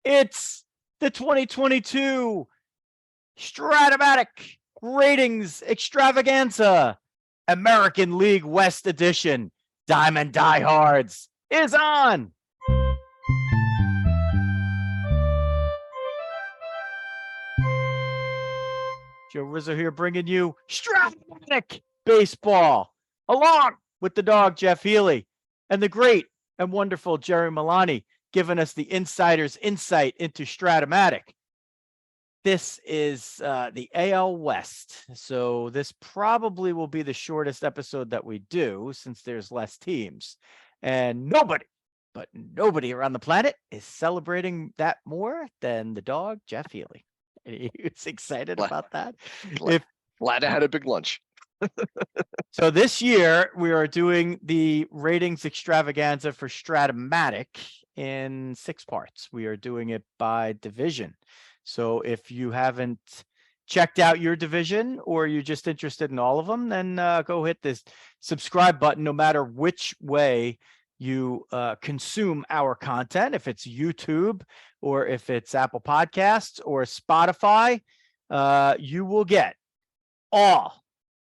It's the 2022 Strat-O-Matic Ratings Extravaganza, American League West Edition. Diamond Diehards is on. Joe Rizzo here bringing you Strat-O-Matic Baseball, along with the dog, Jeff Healy, and the great and wonderful Jerry Milani, giving us the insider's insight into Strat-O-Matic. This is the AL West, so this probably will be the shortest episode that we do since there's less teams. And nobody around the planet is celebrating that more than the dog, Jeff Healy. He's excited about that. Glad I had a big lunch. So this year we are doing the ratings extravaganza for Strat-O-Matic in 6 parts. We are doing it by division. So if you haven't checked out your division or you're just interested in all of them, then go hit this subscribe button no matter which way you consume our content. If it's YouTube or if it's Apple Podcasts or Spotify, you will get all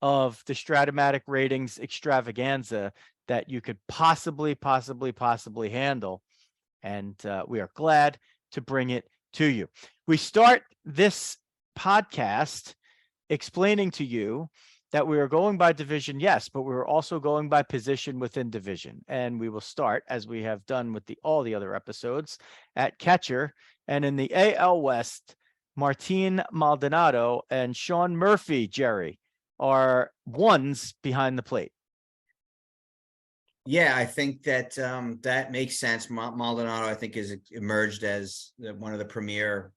of the Strat-O-Matic Ratings Extravaganza that you could possibly handle. And we are glad to bring it to you. We start this podcast explaining to you that we are going by division, yes, but we're also going by position within division. And we will start, as we have done with all the other episodes, at catcher. And in the AL West, Martin Maldonado and Sean Murphy, Jerry, are ones behind the plate. Yeah, I think that that makes sense. Maldonado, I think, has emerged as one of the premier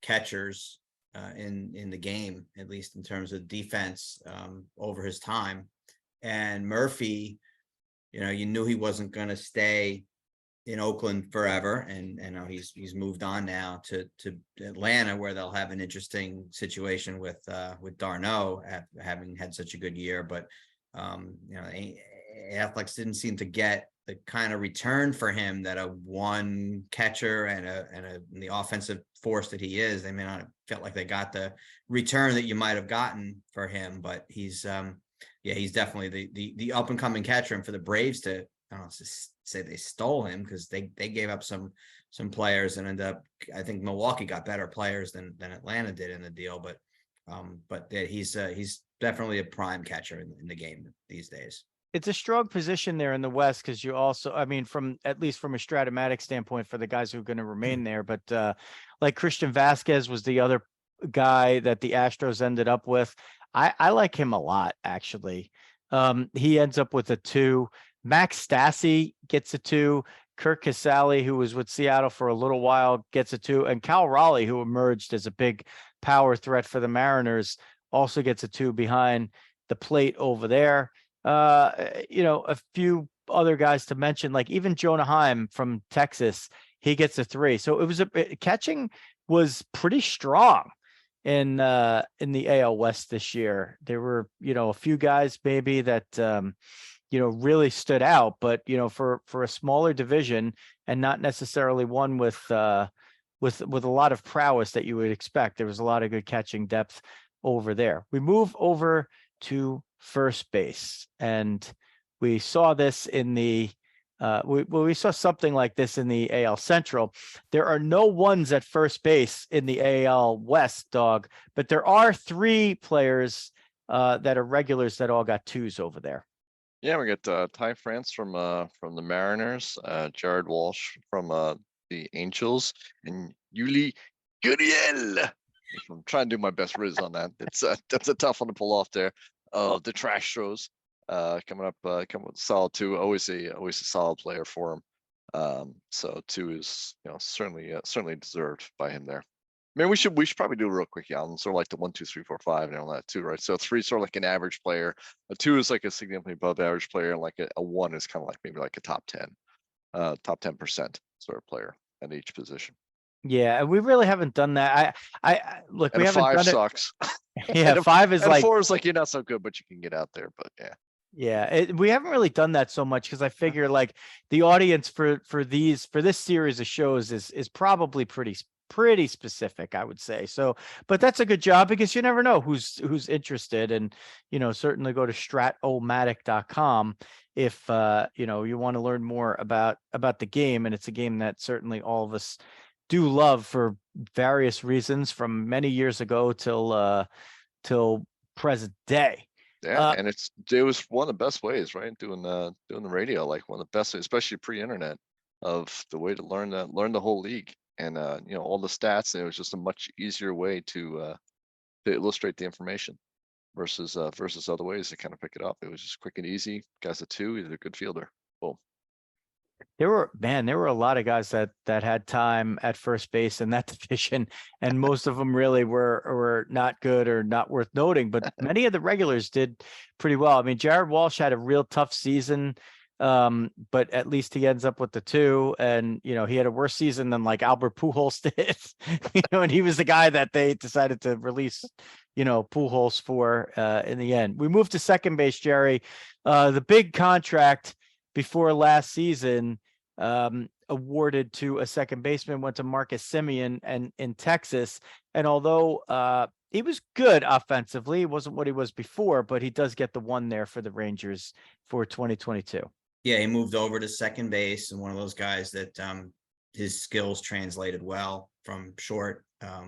catchers in the game, at least in terms of defense over his time. And Murphy, you knew he wasn't going to stay in Oakland forever, and he's moved on now to Atlanta, where they'll have an interesting situation with d'Arnaud having had such a good year. But Athletics didn't seem to get the kind of return for him that a one catcher and the offensive force that he is, they may not have felt like they got the return that you might have gotten for him. But he's definitely the up and coming catcher. And for the Braves to, I don't know, say they stole him, because they gave up some players and ended up, I think Milwaukee got better players than Atlanta did in the deal. But he's definitely a prime catcher in the game these days. It's a strong position there in the West, because you also, at least from a Strat-O-Matic standpoint, for the guys who are going to remain there. But like Christian Vasquez was the other guy that the Astros ended up with. I like him a lot, actually. He ends up with a 2. Max Stassi gets a 2. Kirk Casale, who was with Seattle for a little while, gets a 2. And Cal Raleigh, who emerged as a big power threat for the Mariners, also gets a 2 behind the plate over there. A few other guys to mention, like even Jonah Heim from Texas, he gets a 3. So it was catching was pretty strong in the AL West this year. There were, a few guys maybe that, really stood out, but, for a smaller division and not necessarily one with a lot of prowess that you would expect, there was a lot of good catching depth over there. We move over to first base, and we saw this in the we saw something like this in the AL Central. There are no ones at first base in the AL West, Dog, but there are 3 players that are regulars that all got 2s over there. Yeah, we got Ty France from the Mariners, Jared Walsh from the Angels, and Yuli Gurriel. I'm trying to do my best Riz on that. That's a tough one to pull off there. The Astros coming with solid 2. Always a solid player for him. So 2 is certainly deserved by him there. I mean, we should probably do a real quick, Alan. Sort of like the 1, 2, 3, 4, 5 and all that too, right? So 3 is sort of like an average player. A 2 is like a significantly above average player, and like a 1 is kind of like maybe like a top 10% sort of player at each position. Yeah, we really haven't done that. I look, and we haven't 5 done sucks. Yeah, 5 is and like 4 is like you're not so good, but you can get out there. But yeah. Yeah, we haven't really done that so much because I figure like the audience for this series of shows is probably pretty specific, I would say. So, but that's a good job because you never know who's interested, and certainly go to Strat-O-Matic.com if you want to learn more about the game, and it's a game that certainly all of us do love for various reasons from many years ago till present day. Yeah, and it was one of the best ways, right? Doing the radio, like one of the best, especially pre-internet, of the way to learn the whole league and all the stats. And it was just a much easier way to illustrate the information versus other ways to kind of pick it up. It was just quick and easy. Guys at 2, he's a good fielder. Boom. There were a lot of guys that had time at first base in that division, and most of them really were not good or not worth noting. But many of the regulars did pretty well. I mean, Jared Walsh had a real tough season, but at least he ends up with the 2. And he had a worse season than like Albert Pujols did. And he was the guy that they decided to release, Pujols for in the end. We moved to second base, Jerry. The big contract before last season awarded to a second baseman went to Marcus Semien and in Texas. And although he was good offensively, he wasn't what he was before, but he does get the 1 there for the Rangers for 2022. Yeah, he moved over to second base, and one of those guys that his skills translated well from short,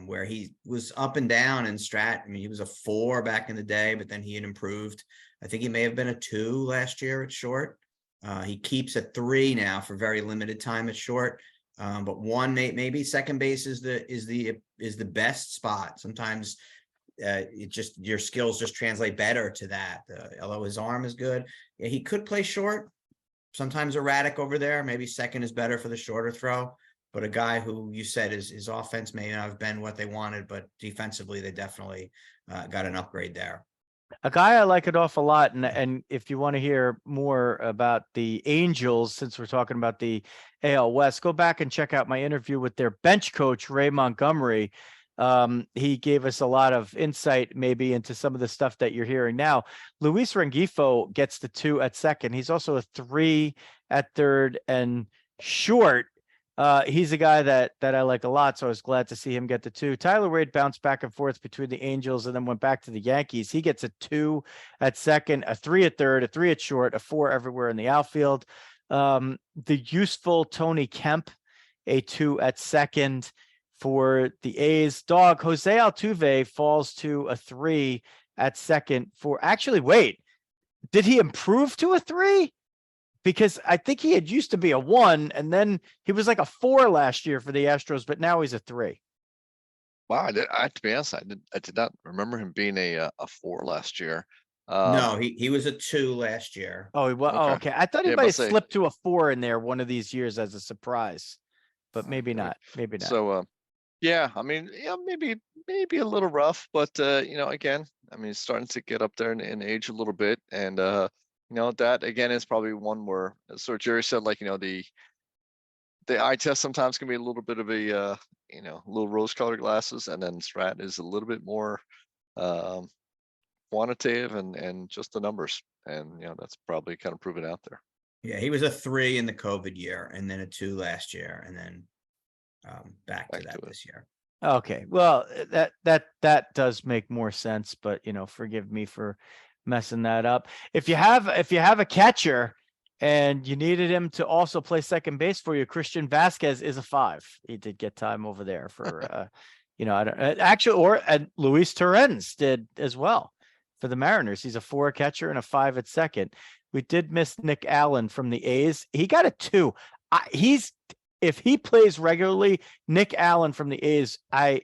where he was up and down in Strat. I mean, he was a 4 back in the day, but then he had improved. I think he may have been a 2 last year at short. He keeps a 3 now for very limited time at short. But 1 maybe second base is the best spot. Sometimes your skills just translate better to that. Although his arm is good, yeah, he could play short. Sometimes erratic over there. Maybe second is better for the shorter throw. But a guy who you said his offense may not have been what they wanted, but defensively they definitely got an upgrade there. A guy I like an awful lot, and if you want to hear more about the Angels, since we're talking about the AL West, go back and check out my interview with their bench coach, Ray Montgomery. He gave us a lot of insight maybe into some of the stuff that you're hearing now. Luis Rengifo gets the 2 at second. He's also a 3 at third and short. He's a guy that I like a lot, so I was glad to see him get the 2. Tyler Wade bounced back and forth between the Angels and then went back to the Yankees. He gets a 2 at second, a 3 at third, a 3 at short, a 4 everywhere in the outfield. The useful Tony Kemp, a 2 at second for the A's. Dawg, Jose Altuve falls to a 3 at second for, actually, wait, did he improve to a 3? Because I think he had used to be a 1, and then he was like a 4 last year for the Astros, but now he's a 3. Wow, to be honest, I did not remember him being a 4 last year. No, he was a 2 last year. Oh, he was. Okay. Oh, okay. I thought he Yeah, might have but say- slipped to a 4 in there one of these years as a surprise, but maybe Okay. not. Maybe not. So, yeah, I mean, yeah, maybe a little rough, but again, I mean, he's starting to get up there in age a little bit, and that again is probably one where, so Jerry said, like, the eye test sometimes can be a little bit of a little rose-colored glasses, and then Strat is a little bit more quantitative and just the numbers, and that's probably kind of proven out there. Yeah, he was a 3 in the COVID year, and then a 2 last year, and then back to that this year. Okay, well, that does make more sense, but forgive me for messing that up. If you have a catcher and you needed him to also play second base for you, Christian Vasquez is a 5. He did get time over there for and Luis Torrens did as well for the Mariners. He's a 4 catcher and a 5 at second. We did miss Nick Allen from the A's. He got a 2. If he plays regularly, Nick Allen from the A's, I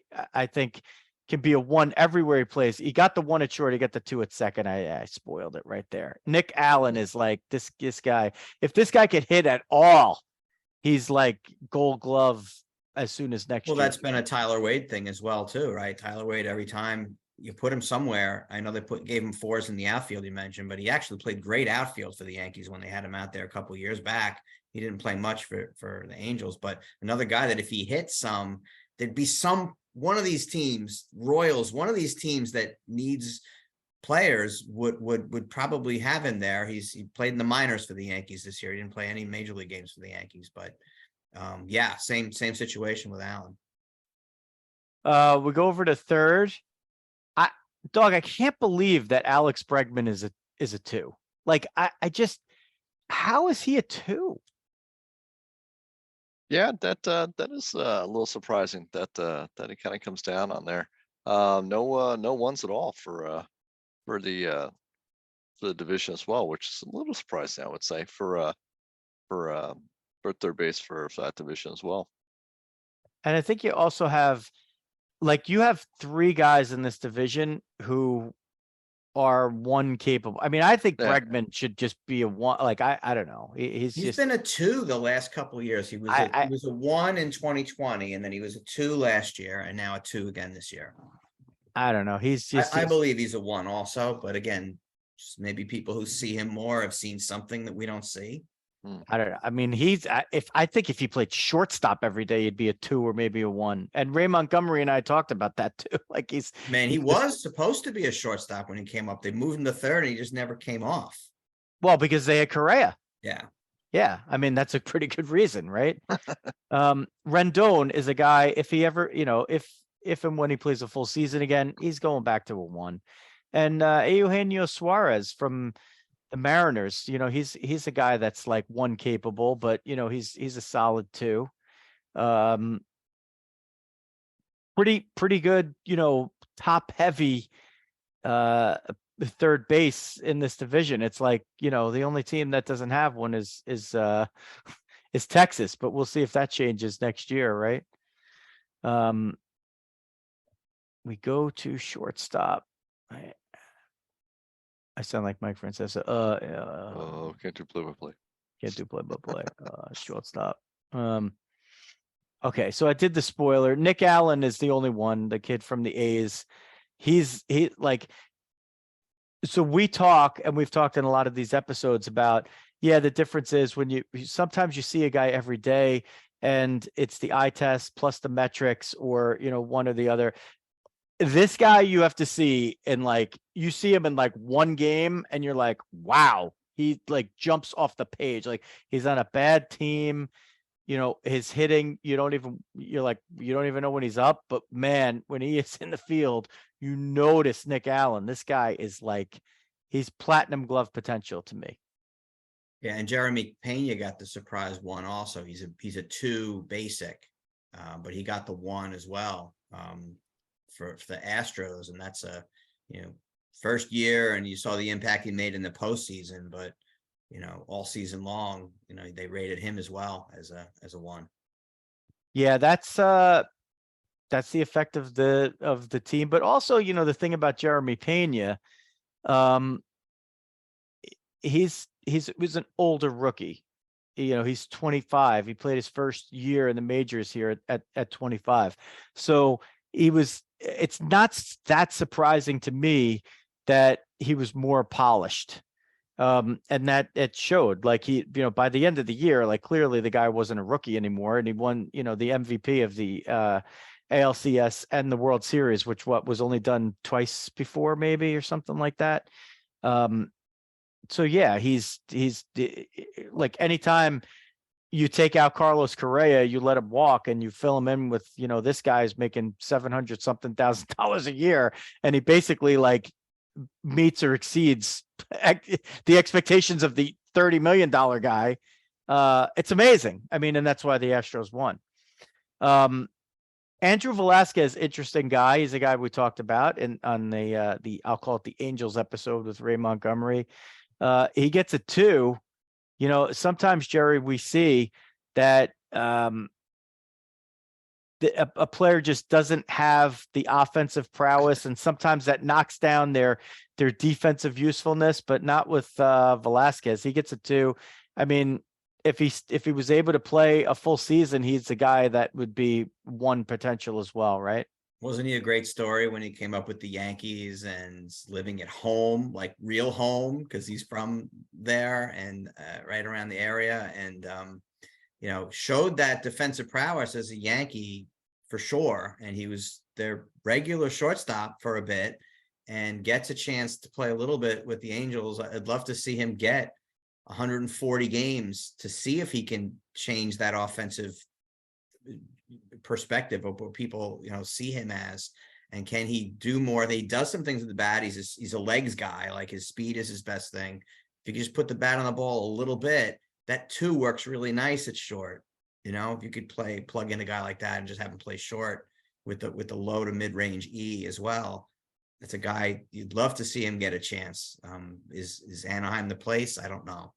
think can be a 1 everywhere he plays. He got the 1 at short. He got the 2 at second. I spoiled it right there. Nick Allen is like this guy. If this guy could hit at all, he's like Gold Glove as soon as next year. Well, that's been a Tyler Wade thing as well, too, right? Tyler Wade, every time you put him somewhere, I know they gave him 4s in the outfield you mentioned, but he actually played great outfield for the Yankees when they had him out there a couple of years back. He didn't play much for the Angels, but another guy that if he hit some, there'd be one of these teams, Royals, one of these teams that needs players would probably have him there. He played in the minors for the Yankees this year. He didn't play any major league games for the Yankees, but yeah, same situation with Allen. We go over to third. Dog, I can't believe that Alex Bregman is a 2. Like I just, how is he a 2? Yeah, that is a little surprising that it kind of comes down on there. No ones at all for the division as well, which is a little surprising, I would say, for third base for that division as well. And I think you also have, like, you have 3 guys in this division who are 1 capable. I mean, I think Yeah. Bregman should just be a 1. Like, I don't know. He's just been a 2 the last couple of years. He was he was a 1 in 2020, and then he was a 2 last year, and now a 2 again this year. I don't know. He's just I believe he's a 1 also, but again, just maybe people who see him more have seen something that we don't see. I don't know. I mean, I think if he played shortstop every day, he'd be a 2 or maybe a 1. And Ray Montgomery and I talked about that too. Like he was supposed to be a shortstop when he came up. They moved him to third, and he just never came off. Well, because they had Correa. Yeah. Yeah. I mean, that's a pretty good reason, right? Rendon is a guy, if he ever, if and when he plays a full season again, he's going back to a 1. And Eugenio Suarez from the Mariners, he's a guy that's like 1 capable, but he's a solid 2. Pretty good, top heavy third base in this division. It's like, the only team that doesn't have one is Texas, but we'll see if that changes next year, right? We go to shortstop. I sound like Mike Francesa. Can't do play-by-play. Can't do play-by-play. Shortstop. Okay, so I did the spoiler. Nick Allen is the only one, the kid from the A's. So we talk, and we've talked in a lot of these episodes about, the difference is when sometimes you see a guy every day and it's the eye test plus the metrics, or, one or the other. This guy you have to see in, like, you see him in like 1 game and you're like, wow, he like jumps off the page. Like, he's on a bad team, his hitting, you don't even know when he's up, but man, when he is in the field, you notice Nick Allen. This guy is like, he's platinum glove potential to me. Yeah. And Jeremy Pena got the surprise 1 also. He's a 2 basic, but he got the 1 as well. For the Astros, and that's a first year, and you saw the impact he made in the postseason, but all season long, they rated him as well as a 1. Yeah, that's the effect of the team, but also the thing about Jeremy Pena, he was an older rookie. He's 25. He played his first year in the majors here at 25. So it's not that surprising to me that he was more polished. And that it showed, like, he, by the end of the year, like, clearly the guy wasn't a rookie anymore, and he won, the MVP of the ALCS and the World Series, which was only done twice before, maybe, or something like that. So yeah, he's like, anytime you take out Carlos Correa, you let him walk, and you fill him in with, this guy's making $700 something thousand a year, and he basically like meets or exceeds the expectations of the $30 million guy. It's amazing. I mean, and that's why the Astros won. Andrew Velasquez, interesting guy. He's a guy we talked about on the I'll call it the Angels episode with Ray Montgomery. He gets a 2. Sometimes, Jerry, we see that a player just doesn't have the offensive prowess, and sometimes that knocks down their defensive usefulness, but not with Velasquez. He gets a 2. I mean, if he was able to play a full season, he's the guy that would be 1 potential as well, right? Wasn't he a great story when he came up with the Yankees and living at home, like real home, because he's from there and right around the area, and showed that defensive prowess as a Yankee for sure. And he was their regular shortstop for a bit, and gets a chance to play a little bit with the Angels, I'd love to see him get 140 games to see if he can change that offensive perspective of what people, see him as. And can he do more? He does some things with the bat. He's a legs guy. Like, his speed is his best thing. If you can just put the bat on the ball a little bit, that too works really nice at short. If you could plug in a guy like that and just have him play short with the low to mid range E as well. That's a guy you'd love to see him get a chance. Is Anaheim the place? I don't know.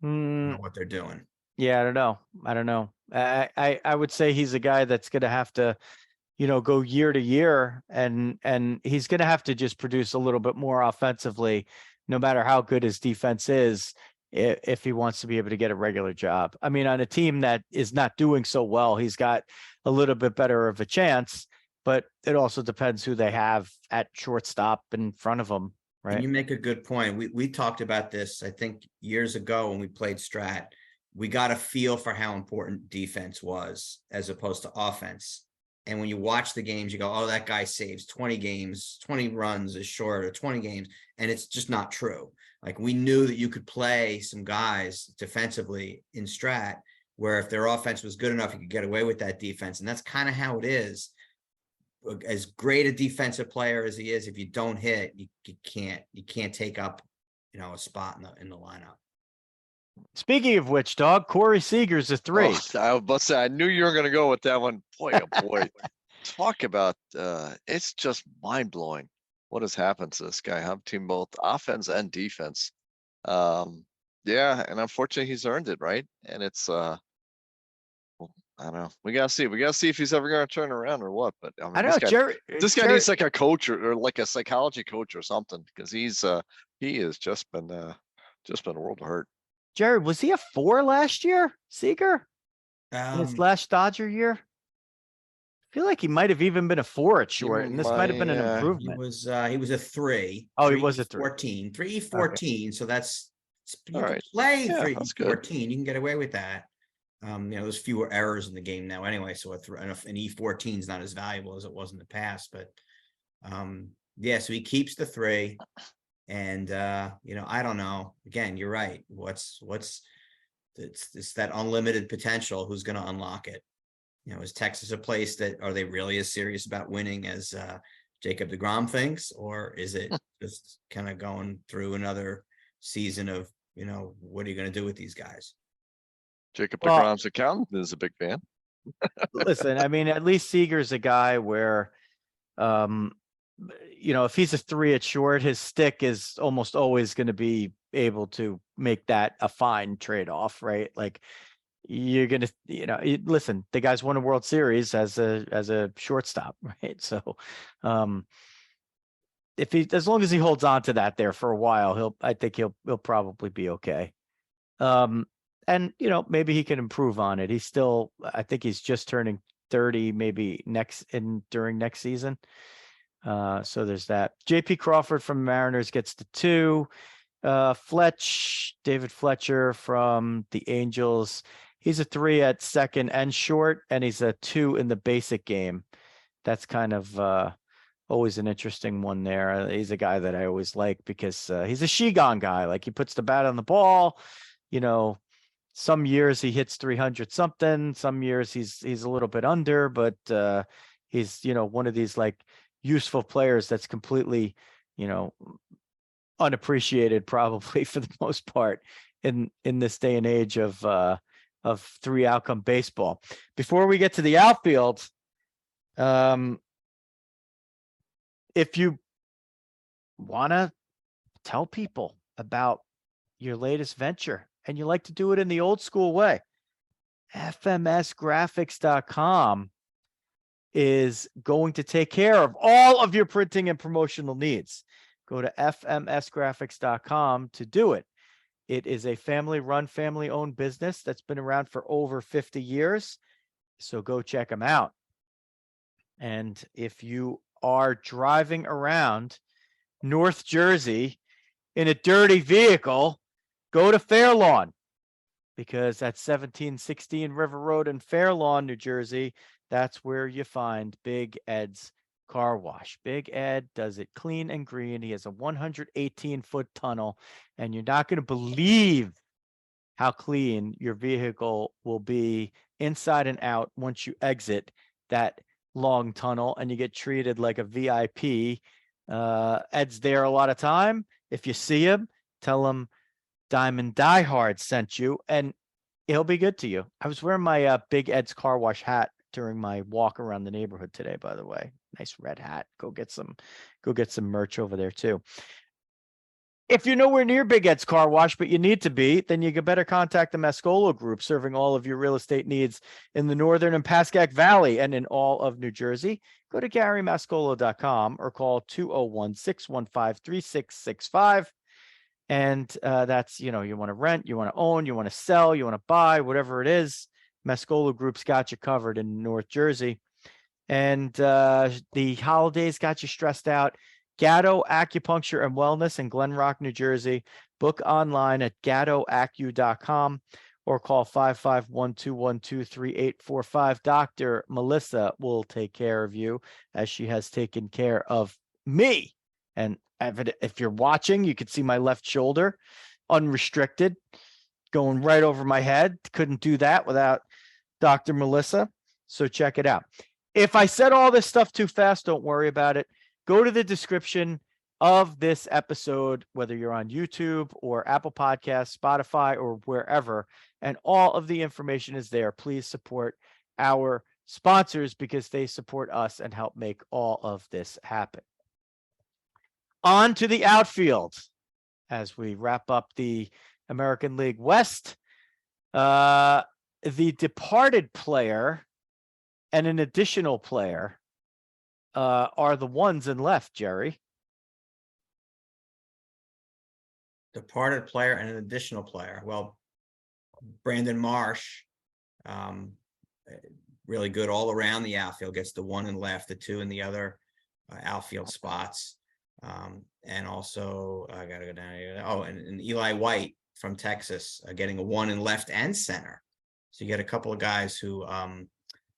I don't know what they're doing. Yeah, I don't know. I would say he's a guy that's going to have to, go year to year, and he's going to have to just produce a little bit more offensively, no matter how good his defense is, if he wants to be able to get a regular job. I mean, on a team that is not doing so well, he's got a little bit better of a chance, but it also depends who they have at shortstop in front of them. Right. And you make a good point. We talked about this, I think, years ago when we played Strat. We got a feel for how important defense was as opposed to offense. And when you watch the games, you go, oh, that guy saves 20 games, 20 runs is short, or 20 games. And it's just not true. Like, we knew that you could play some guys defensively in Strat where if their offense was good enough, you could get away with that defense. And that's kind of how it is. As great a defensive player as he is, if you don't hit, you can't take up, a spot in the lineup. Speaking of which, Dawg, Corey Seager's a 3. Oh, I was about to say, I knew you were going to go with that one. Boy, oh boy. Talk about, it's just mind blowing what has happened to this guy. I'm team both offense and defense. Yeah. And unfortunately he's earned it. Right. And it's, well, I don't know. We gotta see if he's ever gonna turn around or what. But I mean, I don't know, this guy needs like a coach or like a psychology coach or something, because he has just been a world of hurt. Jerry, was he a 4 last year, Seager? In his last Dodger year? I feel like he might have even been a 4 at short, and this might have been an improvement. He was a 3. Oh, he was a 3. 14. 3-14. Okay. So that's, you all right. Play 3-14. You can get away with that. There's fewer errors in the game now anyway, so an E14 is not as valuable as it was in the past. But yeah, so he keeps the 3, and I don't know. Again, you're right. What's it's that unlimited potential? Who's going to unlock it? Is Texas a place that, are they really as serious about winning as Jacob deGrom thinks, or is it just kind of going through another season of what are you going to do with these guys? Jacob deGrom's accountant is a big fan. Listen, I mean, at least Seager's a guy where, if he's a 3 at short, his stick is almost always going to be able to make that a fine trade-off, right? Like, you're going to, listen, the guy's won a World Series as a shortstop, right? So, as long as he holds on to that there for a while, I think he'll probably be okay. And, maybe he can improve on it. I think he's just turning 30, maybe during next season. So there's that. JP Crawford from Mariners gets the 2. David Fletcher from the Angels. He's a 3 at second and short, and he's a 2 in the basic game. That's kind of always an interesting one there. He's a guy that I always like because he's a Shigon guy. Like, he puts the bat on the ball, some years he hits 300 something, some years he's a little bit under, but he's, one of these like useful players that's completely, unappreciated probably for the most part in this day and age of 3 outcome baseball. Before we get to the outfield, if you want to tell people about your latest venture and you like to do it in the old school way, fmsgraphics.com is going to take care of all of your printing and promotional needs. Go to fmsgraphics.com to do it. It is a family-run, family-owned business that's been around for over 50 years. So go check them out. And if you are driving around North Jersey in a dirty vehicle, go to Fairlawn, because that's 1716 River Road in Fairlawn, New Jersey. That's where you find Big Ed's car wash. Big Ed does it clean and green. He has a 118-foot tunnel, and you're not going to believe how clean your vehicle will be inside and out once you exit that long tunnel and you get treated like a VIP. Ed's there a lot of time. If you see him, tell him Diamond Diehard sent you, and he'll be good to you. I was wearing my Big Ed's car wash hat during my walk around the neighborhood today, by the way. Nice red hat. Go get some merch over there too. If you're nowhere near Big Ed's car wash, but you need to be, then you better contact the Mascolo Group, serving all of your real estate needs in the Northern and Pascack Valley and in all of New Jersey. Go to GaryMascolo.com or call 201-615-3665. And that's, you want to rent, you want to own, you want to sell, you want to buy, whatever it is. Mascolo Group's got you covered in North Jersey. And the holidays got you stressed out. Gatto Acupuncture and Wellness in Glen Rock, New Jersey. Book online at gattoacu.com or call 551-212-3845. Dr. Melissa will take care of you, as she has taken care of me. And if you're watching, you could see my left shoulder unrestricted going right over my head. Couldn't do that without Dr. Melissa. So check it out. If I said all this stuff too fast, don't worry about it. Go to the description of this episode, whether you're on YouTube or Apple Podcasts, Spotify, or wherever, and all of the information is there. Please support our sponsors because they support us and help make all of this happen. On to the outfield as we wrap up the American League West. The departed player and an additional player are the ones and left, Jerry. Departed player and an additional player. Well, Brandon Marsh, really good all around the outfield, gets the one and left, the two in the other outfield spots. And also, I got to go down here. Oh, and Eli White from Texas, getting a one in left and center. So you get a couple of guys who,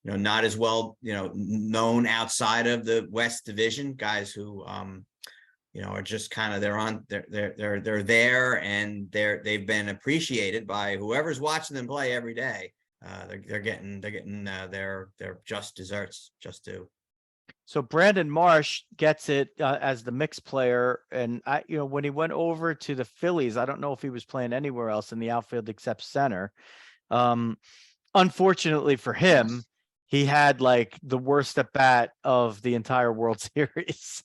not as well, known outside of the West Division, guys who, are just kind of they're there and they've been appreciated by whoever's watching them play every day. They're getting their just desserts, just due. So Brandon Marsh gets it as the mixed player, and when he went over to the Phillies, I don't know if he was playing anywhere else in the outfield except center. Unfortunately for him, he had like the worst at bat of the entire World Series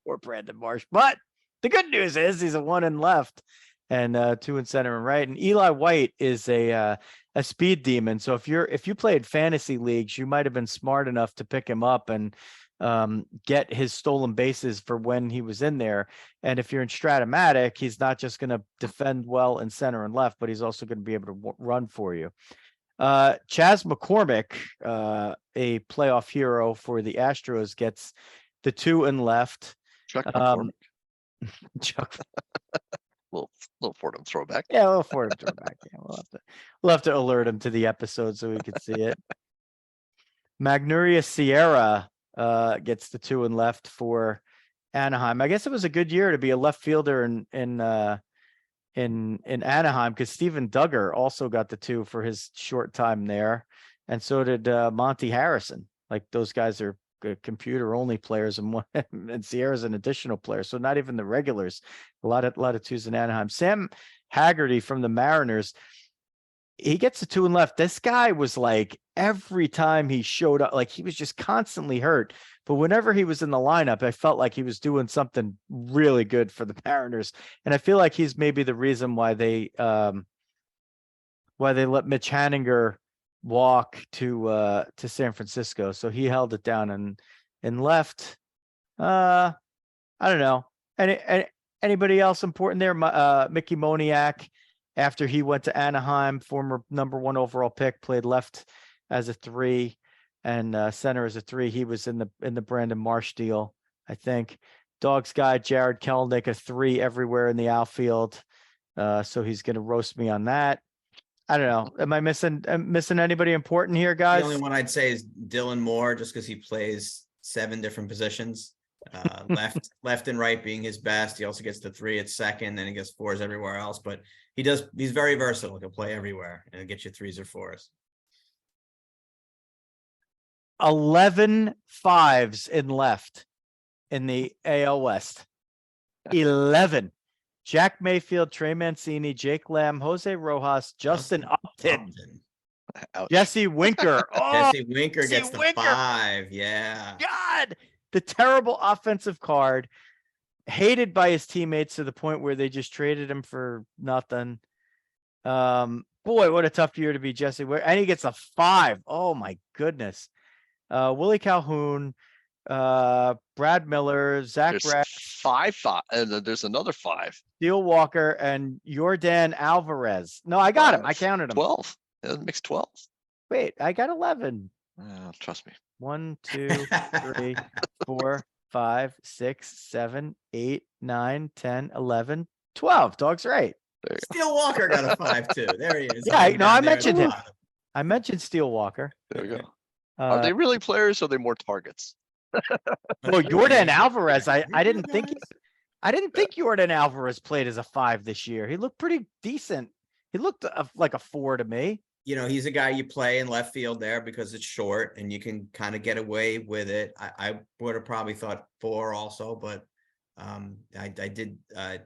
for Brandon Marsh. But the good news is he's a one in left and two in center and right. And Eli White is a speed demon. So if you played fantasy leagues, you might have been smart enough to pick him up and get his stolen bases for when he was in there. And if you're in Strat-O-Matic, he's not just going to defend well in center and left, but he's also going to be able to run for you. Chas McCormick, a playoff hero for the Astros, gets the two and left. Chuck McCormick. Chuck. little Fordham throwback. Yeah, a little Fordham throwback. Yeah, we'll have to alert him to the episode so we can see it. Magnolia Sierra gets the two and left for Anaheim. I guess it was a good year to be a left fielder in Anaheim, because Steven Duggar also got the two for his short time there, and so did Monty Harrison. Like, those guys are computer only players, and Sierra's an additional player, so not even the regulars. A lot of twos in Anaheim. Sam Haggerty from the Mariners, he gets the two and left. This guy was like, every time he showed up, like, he was just constantly hurt. But whenever he was in the lineup, I felt like he was doing something really good for the Mariners. And I feel like he's maybe the reason why they let Mitch Haniger walk to San Francisco. So he held it down and left. I don't know. Anybody else important there? Mickey Moniak, after he went to Anaheim, former number 1 overall pick, played left as a 3 and center as a 3. He was in the Brandon Marsh deal, I think. Dawg's guy, Jared Kelnick, a 3 everywhere in the outfield. So he's going to roast me on that. I don't know. Am I missing anybody important here, guys? The only one I'd say is Dylan Moore, just because he plays 7 different positions. Left and right being his best. He also gets the 3 at second, then he gets 4s everywhere else. But he's very versatile. He'll play everywhere and get you 3s or 4s. 11 5s in left in the AL West. 11. Jack Mayfield, Trey Mancini, Jake Lamb, Jose Rojas, Justin Upton, Ouch. Jesse Winker. Oh, Jesse Winker Jesse gets the Winker. 5. Yeah. God, the terrible offensive card, hated by his teammates to the point where they just traded him for nothing. Boy, what a tough year to be Jesse Winker. And he gets a 5. Oh my goodness. Willie Calhoun, Brad Miller, Zach There's Brad, 5, and then there's another 5. Steele Walker, and Yordan Alvarez. No, I got him. I counted him. 12. It makes 12. Wait, I got 11. Trust me. 1, 2, 3, 4, 5, 6, 7, 8, 9, 10, 11, 12. Dog's right. There you go. Steele Walker got a 5 too. There he is. Yeah, I Down there mentioned at the him. bottom. I mentioned Steele Walker. There we go. Are they really players or are they more targets? Well, Yordan Alvarez, I didn't think Yordan Alvarez played as a 5 this year. He looked pretty decent. He looked like a 4 to me. You know, he's a guy you play in left field there because it's short and you can kind of get away with it. I would have probably thought 4 also, but I did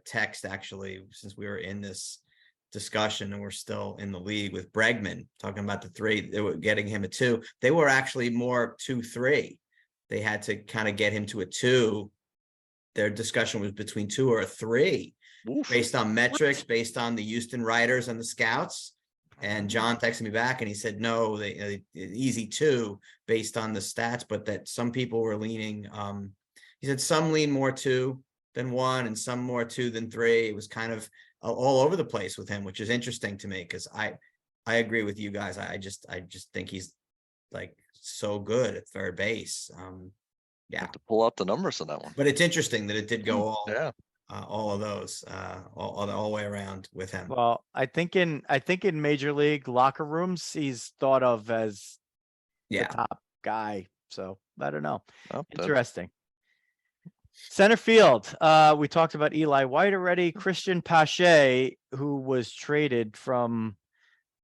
text actually, since we were in this discussion and we're still in the league with Bregman talking about the 3, they were getting him a 2. They were actually more 2-3. They had to kind of get him to a 2. Their discussion was between 2 or a 3. Oof. Based on metrics, based on the Houston writers and the scouts. And John texted me back and he said, no, they easy 2 based on the stats, but that some people were leaning. He said some lean more 2 than 1 and some more 2 than 3. It was kind of all over the place with him, which is interesting to me because I agree with you guys. I just think he's like so good at third base. Yeah, Have to pull out the numbers on that one. but it's interesting that it did go Yeah. all of those all the way around with him. Well, I think in major league locker rooms, he's thought of as the top guy. So I don't know. Oh, Interesting. Center field. We talked about Eli White already. Christian Pache, who was traded from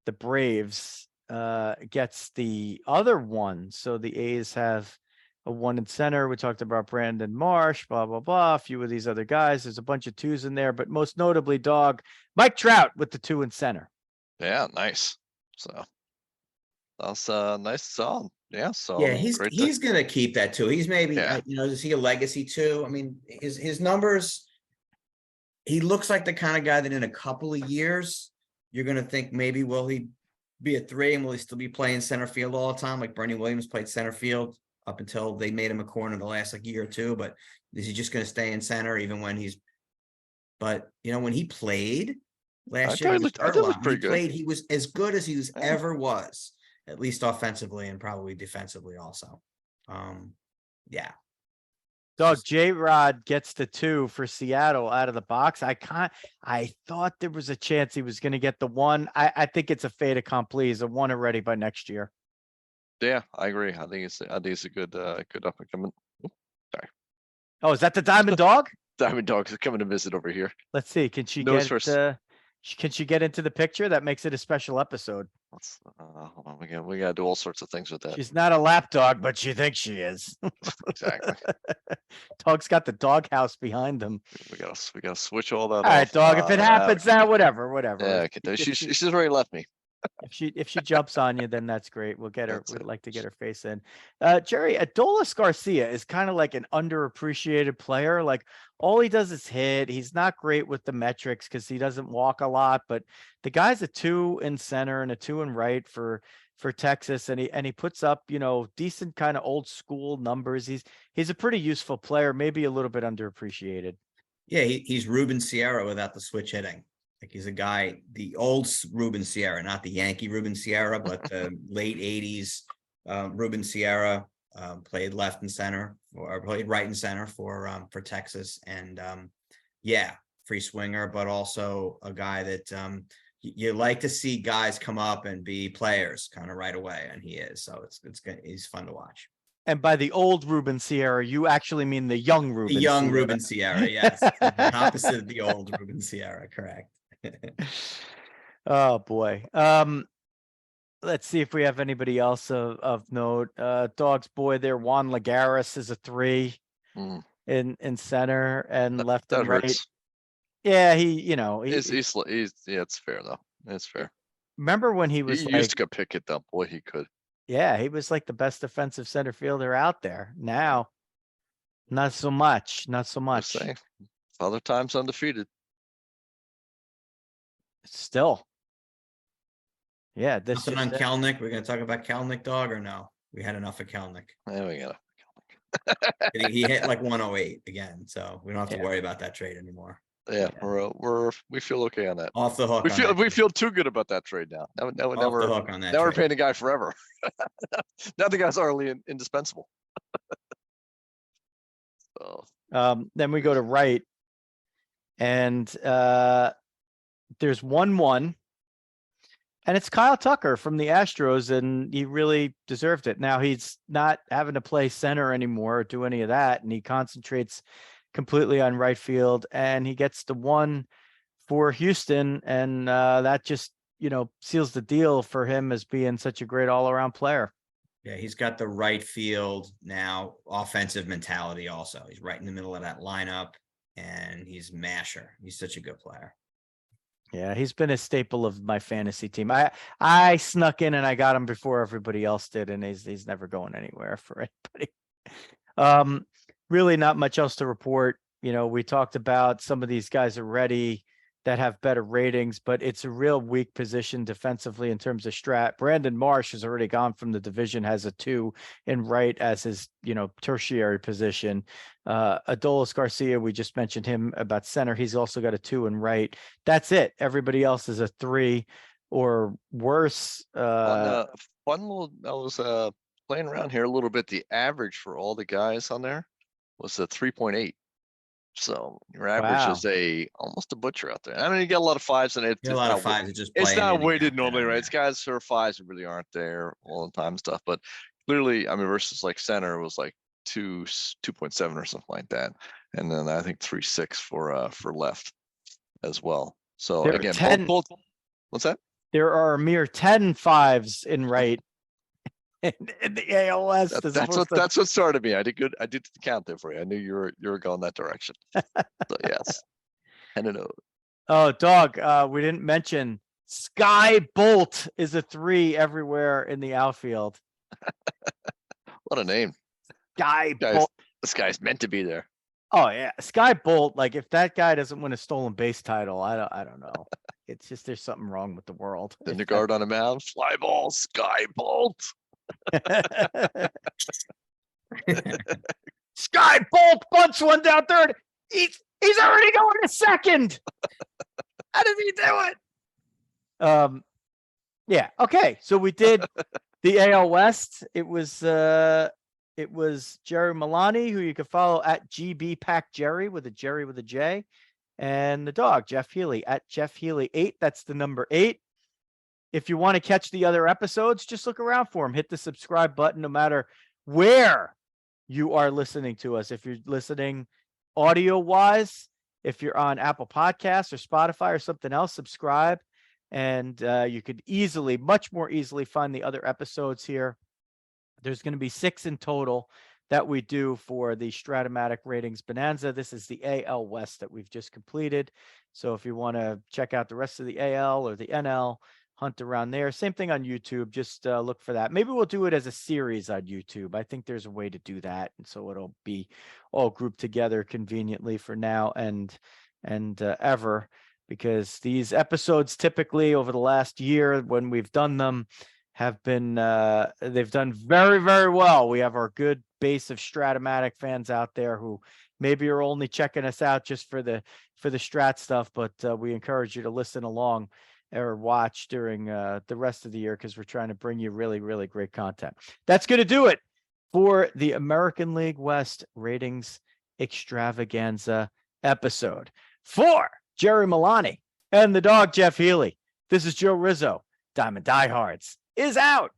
the Braves, gets the other one. So the A's have a 1 in center. We talked about Brandon Marsh, blah, blah, blah. A few of these other guys. There's a bunch of 2s in there, but most notably, Dawg, Mike Trout with the 2 in center. Yeah, nice. So that's nice song. Yeah, so Yeah, he's gonna keep that too. He's maybe Yeah. is he a legacy too? I mean, his numbers. He looks like the kind of guy that in a couple of years you're gonna think maybe will he be a 3 and will he still be playing center field all the time? Like Bernie Williams played center field up until they made him a corner the last year or 2. But is he just gonna stay in center even when he's? But when he played last year, I thought he looked pretty good. He was as good as he Yeah. ever was. At least offensively and probably defensively also. Yeah. Dawg, J-Rod gets the 2 for Seattle out of the box. I thought there was a chance he was going to get the 1. I think it's a fait accompli. He's a 1 already by next year. Yeah, I agree. I think it's a good up and coming. Oh, is that the Diamond Dog? Diamond Dog is coming to visit over here. Let's see. Can she Nose get first. can she get into the picture? That makes it a special episode. Let's hold on. We gotta do all sorts of things with that. She's not a lap dog, but she thinks she is. Exactly. Dog's got the doghouse behind him. We gotta switch all that. All right, off. Dog. If it happens, now whatever. Yeah, okay. She's already left me. If she jumps on you, then that's great. We'll get her. That's We'd it. like to get her face in. Jerry, Adolis Garcia is kind of like an underappreciated player. Like all he does is hit. He's not great with the metrics because he doesn't walk a lot. But the guy's a 2 in center and a 2 in right for Texas, and he puts up decent kind of old school numbers. He's a pretty useful player, maybe a little bit underappreciated. Yeah, he's Ruben Sierra without the switch hitting. Like he's a guy, the old Ruben Sierra, not the Yankee Ruben Sierra, but the late 80s Ruben Sierra played left and center or played right and center for Texas. And free swinger, but also a guy that you like to see guys come up and be players kind of right away. And he is. So it's good. He's fun to watch. And by the old Ruben Sierra, you actually mean the young Ruben. The young Sierra. Ruben Sierra, yes. The opposite of the old Ruben Sierra, correct. Oh boy. Let's see if we have anybody else of note. Dog's boy there, Juan Lagares is a 3 Mm, in center and left that and right. hurts. Yeah, he's Yeah, it's fair though. It's fair. remember when he He was used like, to go pick it though. Boy, he could. yeah, he was like the best defensive center fielder out there. Now, not so much, not so Just much. saying. Father Time's undefeated. Still. Yeah, this Nothing on just Kelnick. We're gonna talk about Kelnick, Dog, or no? We had enough of Kelnick. There we go. He hit like 108 again, so we don't have to Yeah. worry about that trade anymore. Yeah, Yeah. we feel okay on that. Off the hook. We on feel that we trade. feel too good about that trade now. Now Off the we're hook on that. now we're trade. paying the guy forever. Now the guy's already indispensable. So then we go to right, and there's 1-1. And it's Kyle Tucker from the Astros, and he really deserved it. Now he's not having to play center anymore or do any of that, and he concentrates completely on right field, and he gets the 1 for Houston, and that just, seals the deal for him as being such a great all-around player. Yeah, he's got the right field now, offensive mentality also. He's right in the middle of that lineup, and he's masher. He's such a good player. Yeah, he's been a staple of my fantasy team. I snuck in and I got him before everybody else did, and he's never going anywhere for anybody. Really not much else to report. We talked about some of these guys already that have better ratings, but it's a real weak position defensively in terms of strat. Brandon Marsh has already gone from the division, has a 2 in right as his, tertiary position. Adolis Garcia, we just mentioned him about center. He's also got a 2 in right. That's it. Everybody else is a 3 or worse. fun little. I was playing around here a little bit. The average for all the guys on there was a 3.8. So your average is almost a butcher out there. I mean, you got a lot of 5s, and A lot of 5s. it's not weighted normally, right? It's guys who are 5s who really aren't there all the time and stuff. But clearly, I mean, versus like center was like 2.7 or something like that, and then I think 3.6 for left as well. So There are again, 10 both. What's that? There are a mere 10 5s in right in the ALS. That's what started me. I did good. I did the count there for you. I knew you were going that direction. So yes, and it. Oh, Dog. We didn't mention Sky Bolt is a 3 everywhere in the outfield. What a name! Sky Bolt. This guy's meant to be there. Oh yeah, Sky Bolt. Like if that guy doesn't win a stolen base title, I don't know. It's just there's something wrong with the world. Then the guard on a mound, fly ball, Sky Bolt. Sky Bolt bunts one down third. He's already going to second. How did he do it? Yeah. Okay. So we did the AL West. It was Jerry Milani, who you can follow at GBPackJerry with a J, and the Dog, Jeff Healy at Jeff Healy 8. That's the number 8. If you want to catch the other episodes, just look around for them. Hit the subscribe button no matter where you are listening to us. If you're listening audio wise, if you're on Apple Podcasts or Spotify or something else, subscribe. And you could much more easily find the other episodes here. There's going to be 6 in total that we do for the Strat-O-Matic Ratings Bonanza. This is the AL West that we've just completed. So if you want to check out the rest of the AL or the NL, hunt around there. Same thing on YouTube. Just look for that. Maybe we'll do it as a series on YouTube. I think there's a way to do that. And so it'll be all grouped together conveniently for now and ever, because these episodes typically over the last year when we've done them have been they've done very, very well. We have our good base of Strat-O-Matic fans out there who maybe are only checking us out just for the Strat stuff, but we encourage you to listen along or watch during the rest of the year, because we're trying to bring you really, really great content. That's going to do it for the American League West Ratings Extravaganza episode. For Jerry Milani and the Dog, Jeff Healy, this is Joe Rizzo. Diamond Diehards is out.